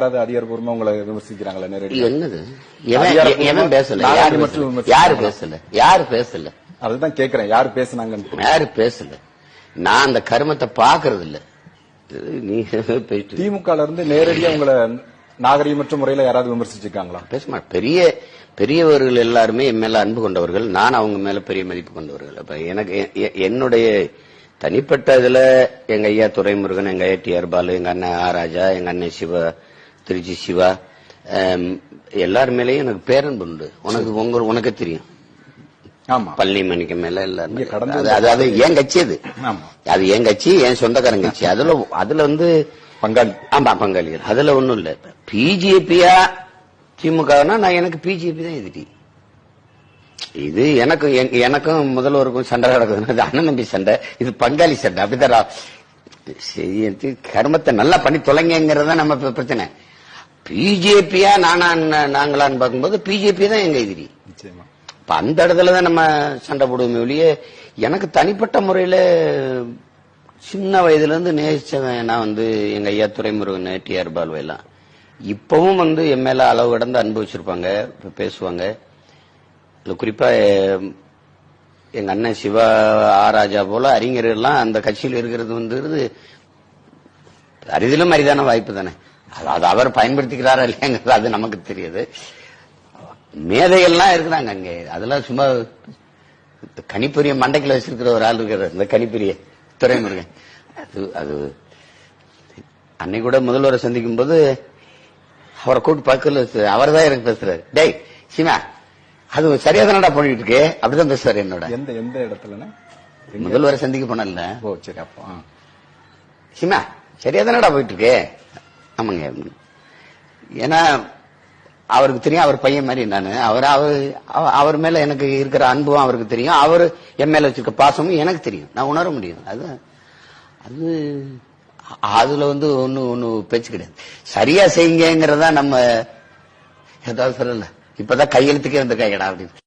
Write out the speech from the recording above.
அதிகாரப்பூர்வமா உங்களை விமர்சிக்கிறாங்களா நேரடி? என்னது எவன் பேசல? யாரு பேசல? அதுதான் கேக்குறேன், யாரு பேசுனாங்கன்னு. யாரு பேசல? நான் அந்த கருமத்தை பாக்குறது இல்ல. நீ திமுக இருந்து நேரடியா உங்களை நாகரிகமற்ற முறையில யாராவது விமர்சிச்சிருக்காங்களா? பேச பெரியவர்கள் எல்லாருமே என் மேல அன்பு கொண்டவர்கள், நான் அவங்க மேல பெரிய மதிப்பு கொண்டவர்கள். அப்ப எனக்கு என்னுடைய தனிப்பட்ட இதுல எங்க ஐயா துரைமுருகன், எங்க ஐயா டிஆர் பாலு, எங்க அண்ணன் ஆராஜா, எங்க அண்ணன் சிவா, திருச்சி சிவா, எல்லாரு மேலேயும் எனக்கு பேரன்பு உண்டு. உனக்கு தெரியும். பள்ளி மணிக்கு மேல எல்லாரும் அது என் கட்சி, அது என் கட்சி, என் சொந்தக்காரன் கட்சி. அதுல வந்து பங்காளி. ஆமா, பங்காளிகள். அதுல ஒண்ணும் இல்ல. பிஜேபியா திமுகனா நான் எனக்கு பிஜேபி தான் எதிரி. இது எனக்கும் முதல்வருக்கும் சண்டை நடக்குது. அண்ணன் தம்பி சண்டை, இது பங்காளி சண்டை. அப்படித்தான் கர்மத்தை நல்லா பண்ணி தொலைங்கிறதா நம்ம பிரச்சனை. பிஜேபியா நாங்களான்னு பார்க்கும்போது பிஜேபி தான் எங்க எதிரி. இப்ப அந்த இடத்துலதான் நம்ம சண்டை போடுவோமே ஒழிய, எனக்கு தனிப்பட்ட முறையில சின்ன வயதுல இருந்து நேசிச்சவன் நான் வந்து எங்க ஐயா துரைமுருகன், டிஆர் பாலு எல்லாம் இப்பவும் வந்து என் மேல அளவு கடந்து அன்பு வச்சிருப்பாங்க, பேசுவாங்க. குறிப்பா எங்க அண்ணன் சிவா, ஆராஜா போல அறிஞர்கள்லாம் அந்த கட்சியில் இருக்கிறது வந்து அரிதிலும் அரிதான வாய்ப்பு தானே. அது அவர் பயன்படுத்திக்கிறாரா இல்லையாங்கிறது அது நமக்கு தெரியுது. மேதைகள்லாம் இருக்கிறாங்க அங்க. அதெல்லாம் சும்மா கணிப்பொரிய மண்டைக்குள்ள வச்சிருக்கிற ஒரு ஆள் இருக்கிறார், இந்த கணிப்பொரிய துரைமுருகன். அது அன்னைக்கு கூட முதல்வரை சந்திக்கும் போது அவரை கூட்டு பக்கத்துல அவர் தான் எனக்கு பேசுறாரு, டேய் சீமா அது சரியா தானடா பண்ணிட்டு இருக்கு, அப்படிதான் பேசுவாரு என்னோட. எந்த இடத்துல முதல்வரை சந்திக்க போனல. ஓ சரி. அப்போ சீமா சரியா தானடா போயிட்டு இருக்கு. ஆமாங்க. ஏன்னா அவருக்கு தெரியும், அவர் பையன் மாதிரி நானு. அவர் மேல எனக்கு இருக்கிற அன்பும் அவருக்கு தெரியும், அவர் என் மேல வச்சிருக்க பாசமும் எனக்கு தெரியும். நான் உணர முடியும். அது அதுல வந்து ஒண்ணு பேச்சு கிடையாது. சரியா செய்யுங்கிறதா நம்ம ஏதாவது சொல்லல. இப்பதான் கையெழுத்துக்கே வந்திருக்காங்கடா அப்படின்னு.